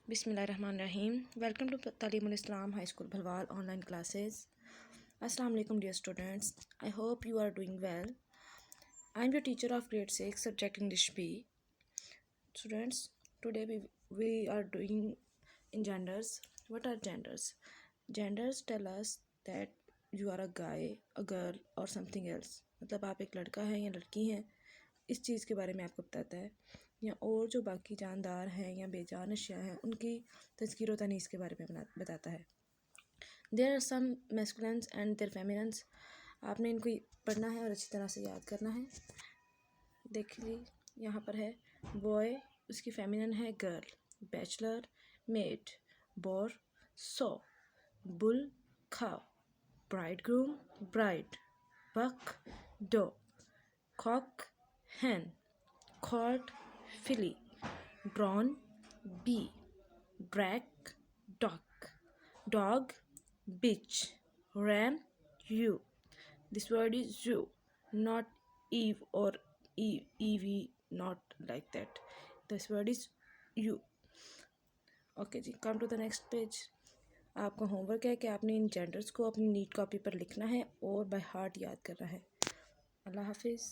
Bismillahirrahmanirrahim. Welcome to Talimul Islam High School Bhalwal online classes. Assalamu alaikum dear students. I hope you are doing well. I am your teacher of grade 6 subject English B. Students, today we are doing in genders. What are genders? Genders tell us that you are a guy, a girl or something else. मतलब आप एक लड़का हैं या लड़की हैं, इस चीज़ के बारे में आपको बताता है, या और जो बाकी जानदार हैं या बेजान अशिया हैं उनकी तज़कीर व तनीस के बारे में बताता है. There are some masculines and there feminines. आपने इनको पढ़ना है और अच्छी तरह से याद करना है. देखिए यहाँ पर है बॉय, उसकी फेमिनिन है girl. Bachelor, maid, boar, sow, bull, cow. Bridegroom, bride. Buck, doe. Cock, hen. Colt, filly. Brawn, bee. Drag, duck. Dog, bitch. Ram, ewe. This word is you, not eve or evie, not like that. This word is you. Okay ji, come to the next page. आपका homework है कि आपने इन genders को अपनी NEET copy पर लिखना है और बाय हार्ट याद करना है. अल्लाह हाफिज़.